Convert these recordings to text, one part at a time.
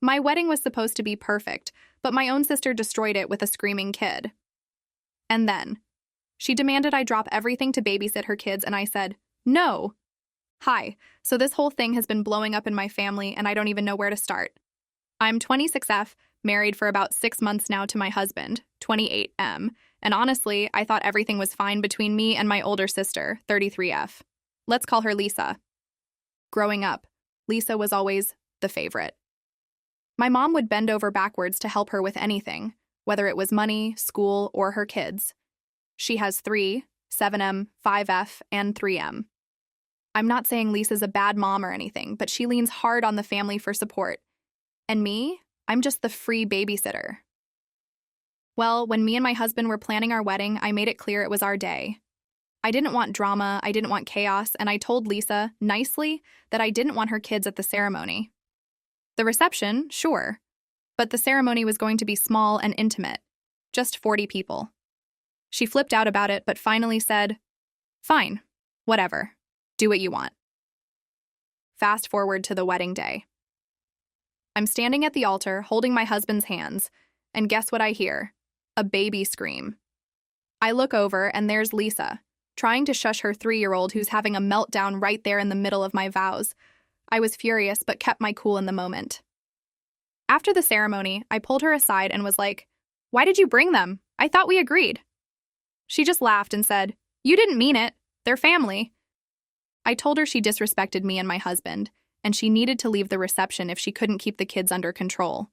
My wedding was supposed to be perfect, but my own sister destroyed it with a screaming kid. And then, she demanded I drop everything to babysit her kids, and I said, no. Hi, so this whole thing has been blowing up in my family, and I don't even know where to start. I'm 26F, married for about 6 months now to my husband, 28M, and honestly, I thought everything was fine between me and my older sister, 33F. Let's call her Lisa. Growing up, Lisa was always the favorite. My mom would bend over backwards to help her with anything, whether it was money, school, or her kids. She has 3, 7M, 5F, and 3M. I'm not saying Lisa's a bad mom or anything, but she leans hard on the family for support. And me, I'm just the free babysitter. Well, when me and my husband were planning our wedding, I made it clear it was our day. I didn't want drama, I didn't want chaos, and I told Lisa, nicely, that I didn't want her kids at the ceremony. The reception, sure, but the ceremony was going to be small and intimate, just 40 people. She flipped out about it, but finally said, fine, whatever, do what you want. Fast forward to the wedding day. I'm standing at the altar, holding my husband's hands, and guess what I hear? A baby scream. I look over, and there's Lisa, trying to shush her 3-year-old who's having a meltdown right there in the middle of my vows. I was furious, but kept my cool in the moment. After the ceremony, I pulled her aside and was like, why did you bring them? I thought we agreed. She just laughed and said, you didn't mean it. They're family. I told her she disrespected me and my husband, and she needed to leave the reception if she couldn't keep the kids under control.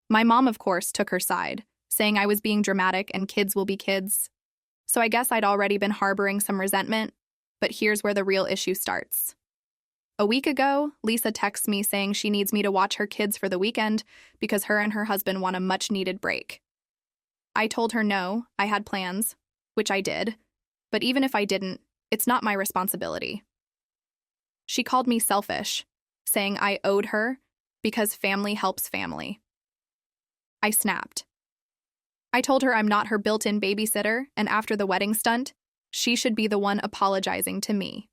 My mom, of course, took her side, saying I was being dramatic and kids will be kids. So I guess I'd already been harboring some resentment, but here's where the real issue starts. A week ago, Lisa texts me saying she needs me to watch her kids for the weekend because her and her husband want a much-needed break. I told her no, I had plans, which I did, but even if I didn't, it's not my responsibility. She called me selfish, saying I owed her because family helps family. I snapped. I told her I'm not her built-in babysitter, and after the wedding stunt, she should be the one apologizing to me.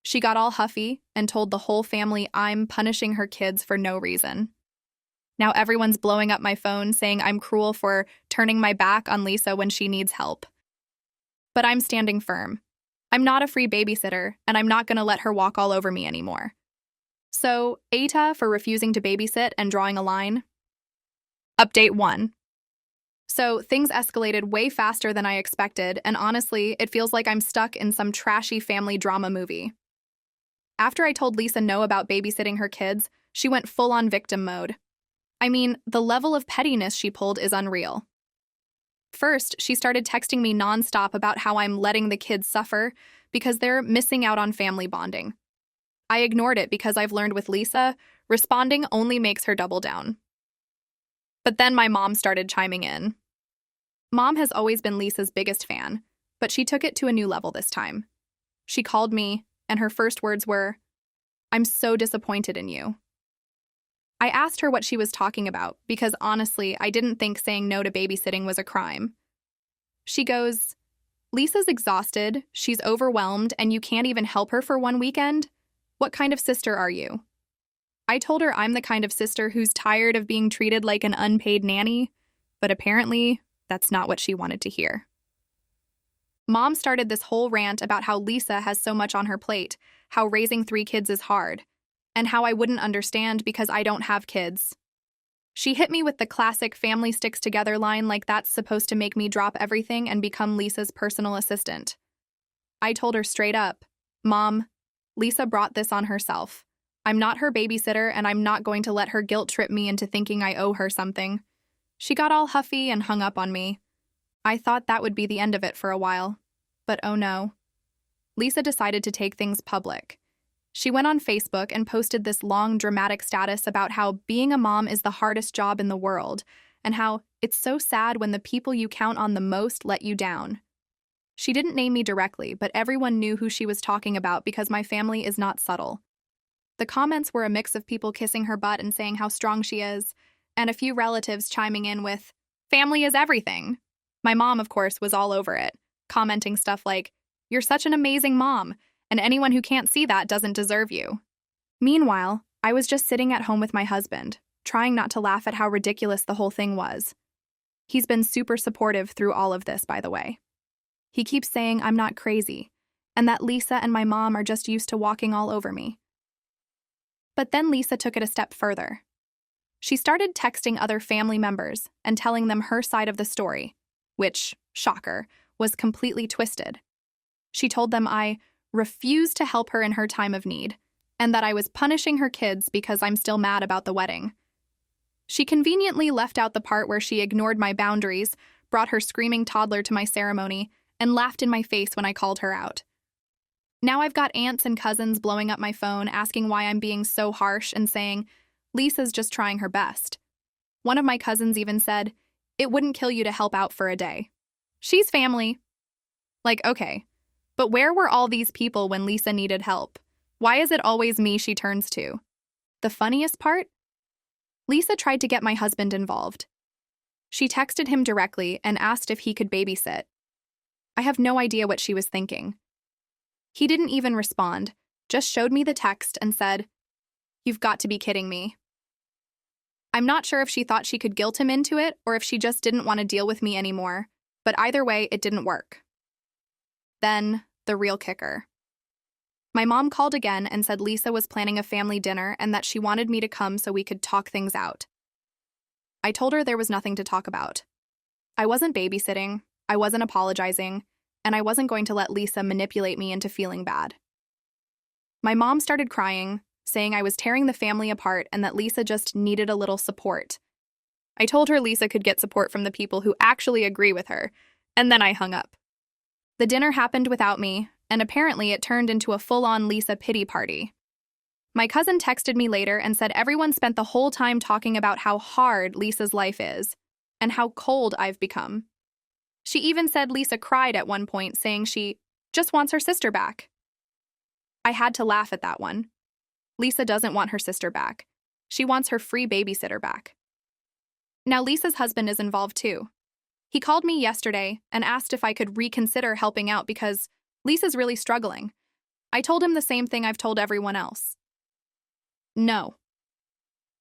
She got all huffy and told the whole family I'm punishing her kids for no reason. Now everyone's blowing up my phone saying I'm cruel for turning my back on Lisa when she needs help. But I'm standing firm. I'm not a free babysitter, and I'm not going to let her walk all over me anymore. So, aita for refusing to babysit and drawing a line. Update 1. So, things escalated way faster than I expected, and honestly, it feels like I'm stuck in some trashy family drama movie. After I told Lisa no about babysitting her kids, she went full-on victim mode. I mean, the level of pettiness she pulled is unreal. First, she started texting me nonstop about how I'm letting the kids suffer because they're missing out on family bonding. I ignored it because I've learned with Lisa, responding only makes her double down. But then my mom started chiming in. Mom has always been Lisa's biggest fan, but she took it to a new level this time. She called me, and her first words were, I'm so disappointed in you. I asked her what she was talking about because honestly, I didn't think saying no to babysitting was a crime. She goes, Lisa's exhausted, she's overwhelmed, and you can't even help her for one weekend? What kind of sister are you? I told her I'm the kind of sister who's tired of being treated like an unpaid nanny, but apparently that's not what she wanted to hear. Mom started this whole rant about how Lisa has so much on her plate, how raising 3 kids is hard, and how I wouldn't understand because I don't have kids. She hit me with the classic family sticks together line like that's supposed to make me drop everything and become Lisa's personal assistant. I told her straight up, Mom, Lisa brought this on herself. I'm not her babysitter, and I'm not going to let her guilt trip me into thinking I owe her something. She got all huffy and hung up on me. I thought that would be the end of it for a while. But oh no. Lisa decided to take things public. She went on Facebook and posted this long, dramatic status about how being a mom is the hardest job in the world, and how it's so sad when the people you count on the most let you down. She didn't name me directly, but everyone knew who she was talking about because my family is not subtle. The comments were a mix of people kissing her butt and saying how strong she is, and a few relatives chiming in with, family is everything. My mom, of course, was all over it, commenting stuff like, you're such an amazing mom, and anyone who can't see that doesn't deserve you. Meanwhile, I was just sitting at home with my husband, trying not to laugh at how ridiculous the whole thing was. He's been super supportive through all of this, by the way. He keeps saying I'm not crazy, and that Lisa and my mom are just used to walking all over me. But then Lisa took it a step further. She started texting other family members and telling them her side of the story, which, shocker, was completely twisted. She told them I refused to help her in her time of need, and that I was punishing her kids because I'm still mad about the wedding. She conveniently left out the part where she ignored my boundaries, brought her screaming toddler to my ceremony, and laughed in my face when I called her out. Now I've got aunts and cousins blowing up my phone asking why I'm being so harsh and saying, Lisa's just trying her best. One of my cousins even said, it wouldn't kill you to help out for a day. She's family. Like, okay, but where were all these people when Lisa needed help? Why is it always me she turns to? The funniest part? Lisa tried to get my husband involved. She texted him directly and asked if he could babysit. I have no idea what she was thinking. He didn't even respond, just showed me the text and said, "You've got to be kidding me." I'm not sure if she thought she could guilt him into it or if she just didn't want to deal with me anymore, but either way, it didn't work. Then, the real kicker. My mom called again and said Lisa was planning a family dinner and that she wanted me to come so we could talk things out. I told her there was nothing to talk about. I wasn't babysitting, I wasn't apologizing, and I wasn't going to let Lisa manipulate me into feeling bad. My mom started crying, saying I was tearing the family apart and that Lisa just needed a little support. I told her Lisa could get support from the people who actually agree with her, and then I hung up. The dinner happened without me, and apparently it turned into a full-on Lisa pity party. My cousin texted me later and said everyone spent the whole time talking about how hard Lisa's life is, and how cold I've become. She even said Lisa cried at one point, saying she just wants her sister back. I had to laugh at that one. Lisa doesn't want her sister back. She wants her free babysitter back. Now Lisa's husband is involved too. He called me yesterday and asked if I could reconsider helping out because Lisa's really struggling. I told him the same thing I've told everyone else. No.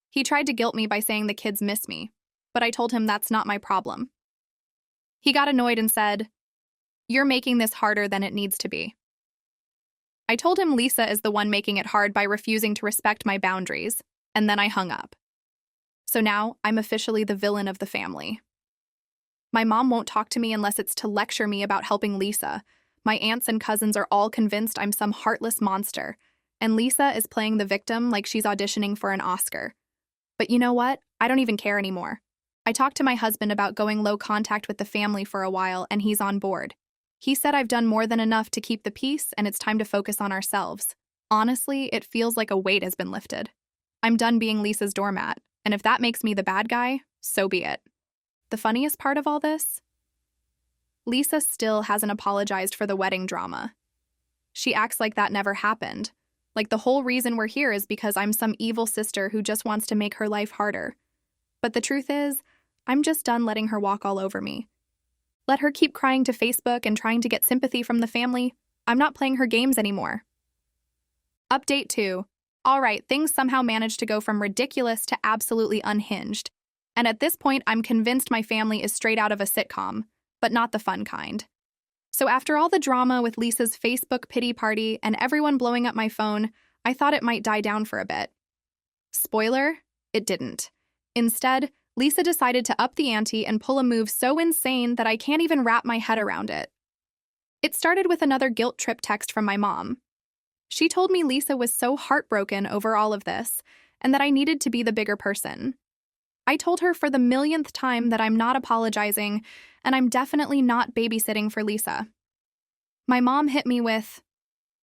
He tried to guilt me by saying the kids miss me, but I told him that's not my problem. He got annoyed and said, "You're making this harder than it needs to be." I told him Lisa is the one making it hard by refusing to respect my boundaries, and then I hung up. So now I'm officially the villain of the family. My mom won't talk to me unless it's to lecture me about helping Lisa. My aunts and cousins are all convinced I'm some heartless monster, and Lisa is playing the victim like she's auditioning for an Oscar. But you know what? I don't even care anymore. I talked to my husband about going low contact with the family for a while, and he's on board. He said I've done more than enough to keep the peace, and it's time to focus on ourselves. Honestly, it feels like a weight has been lifted. I'm done being Lisa's doormat, and if that makes me the bad guy, so be it. The funniest part of all this? Lisa still hasn't apologized for the wedding drama. She acts like that never happened. Like the whole reason we're here is because I'm some evil sister who just wants to make her life harder. But the truth is, I'm just done letting her walk all over me. Let her keep crying to Facebook and trying to get sympathy from the family. I'm not playing her games anymore. Update 2. All right, things somehow managed to go from ridiculous to absolutely unhinged. And at this point, I'm convinced my family is straight out of a sitcom, but not the fun kind. So after all the drama with Lisa's Facebook pity party and everyone blowing up my phone, I thought it might die down for a bit. Spoiler, it didn't. Instead, Lisa decided to up the ante and pull a move so insane that I can't even wrap my head around it. It started with another guilt trip text from my mom. She told me Lisa was so heartbroken over all of this and that I needed to be the bigger person. I told her for the millionth time that I'm not apologizing and I'm definitely not babysitting for Lisa. My mom hit me with,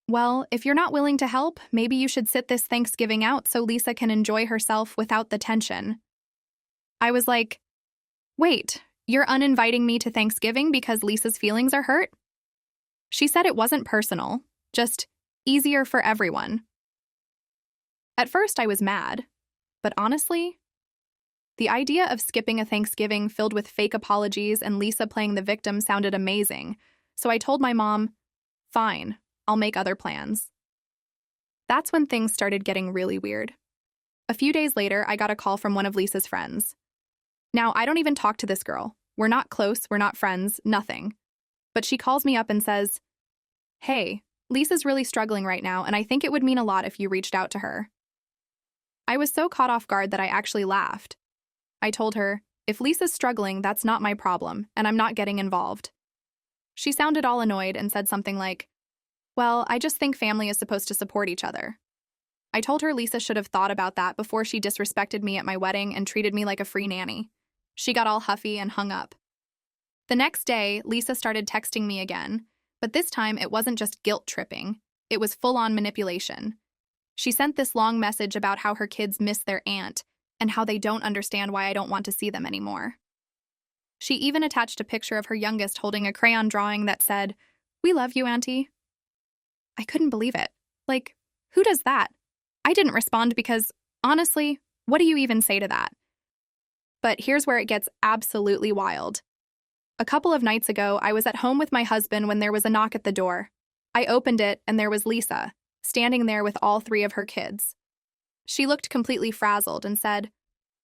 "Well, if you're not willing to help, maybe you should sit this Thanksgiving out so Lisa can enjoy herself without the tension." I was like, "Wait, you're uninviting me to Thanksgiving because Lisa's feelings are hurt?" She said it wasn't personal, just easier for everyone. At first I was mad, but honestly, the idea of skipping a Thanksgiving filled with fake apologies and Lisa playing the victim sounded amazing, so I told my mom, "Fine, I'll make other plans." That's when things started getting really weird. A few days later, I got a call from one of Lisa's friends. Now, I don't even talk to this girl. We're not close, we're not friends, nothing. But she calls me up and says, "Hey, Lisa's really struggling right now, and I think it would mean a lot if you reached out to her." I was so caught off guard that I actually laughed. I told her, "If Lisa's struggling, that's not my problem, and I'm not getting involved." She sounded all annoyed and said something like, "Well, I just think family is supposed to support each other." I told her Lisa should have thought about that before she disrespected me at my wedding and treated me like a free nanny. She got all huffy and hung up. The next day, Lisa started texting me again, but this time it wasn't just guilt tripping, it was full-on manipulation. She sent this long message about how her kids miss their aunt and how they don't understand why I don't want to see them anymore. She even attached a picture of her youngest holding a crayon drawing that said, "We love you, Auntie." I couldn't believe it. Like, who does that? I didn't respond because, honestly, what do you even say to that? But here's where it gets absolutely wild. A couple of nights ago, I was at home with my husband when there was a knock at the door. I opened it, and there was Lisa, standing there with all 3 of her kids. She looked completely frazzled and said,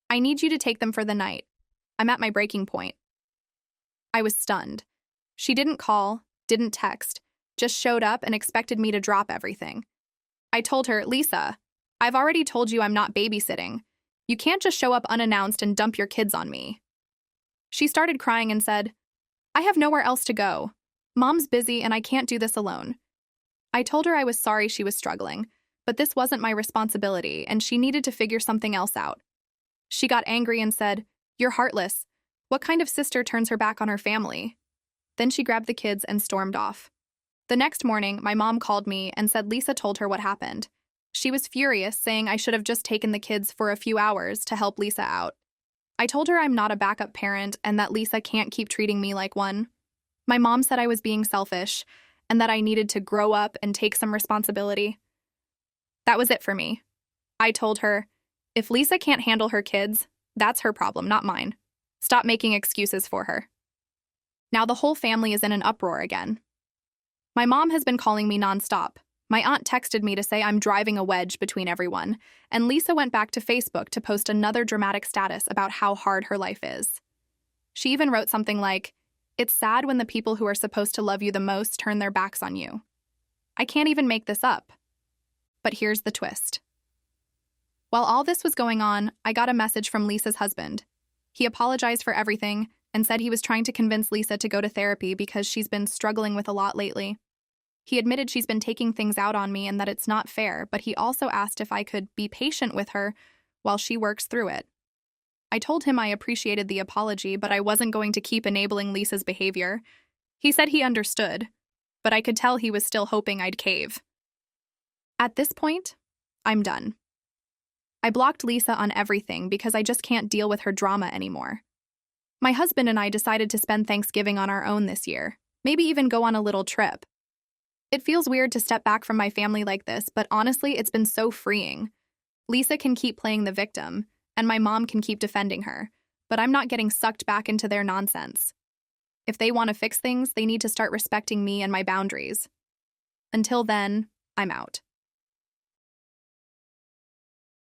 "I need you to take them for the night. I'm at my breaking point." I was stunned. She didn't call, didn't text, just showed up and expected me to drop everything. I told her, "Lisa, I've already told you I'm not babysitting. You can't just show up unannounced and dump your kids on me." She started crying and said, "I have nowhere else to go. Mom's busy and I can't do this alone." I told her I was sorry she was struggling, but this wasn't my responsibility and she needed to figure something else out. She got angry and said, "You're heartless. What kind of sister turns her back on her family?" Then she grabbed the kids and stormed off. The next morning, my mom called me and said Lisa told her what happened. She was furious, saying I should have just taken the kids for a few hours to help Lisa out. I told her I'm not a backup parent and that Lisa can't keep treating me like one. My mom said I was being selfish and that I needed to grow up and take some responsibility. That was it for me. I told her, if Lisa can't handle her kids, that's her problem, not mine. Stop making excuses for her. Now the whole family is in an uproar again. My mom has been calling me nonstop. My aunt texted me to say I'm driving a wedge between everyone, and Lisa went back to Facebook to post another dramatic status about how hard her life is. She even wrote something like, "It's sad when the people who are supposed to love you the most turn their backs on you." I can't even make this up. But here's the twist. While all this was going on, I got a message from Lisa's husband. He apologized for everything and said he was trying to convince Lisa to go to therapy because she's been struggling with a lot lately. He admitted she's been taking things out on me and that it's not fair, but he also asked if I could be patient with her while she works through it. I told him I appreciated the apology, but I wasn't going to keep enabling Lisa's behavior. He said he understood, but I could tell he was still hoping I'd cave. At this point, I'm done. I blocked Lisa on everything because I just can't deal with her drama anymore. My husband and I decided to spend Thanksgiving on our own this year, maybe even go on a little trip. It feels weird to step back from my family like this, but honestly, it's been so freeing. Lisa can keep playing the victim, and my mom can keep defending her, but I'm not getting sucked back into their nonsense. If they want to fix things, they need to start respecting me and my boundaries. Until then, I'm out.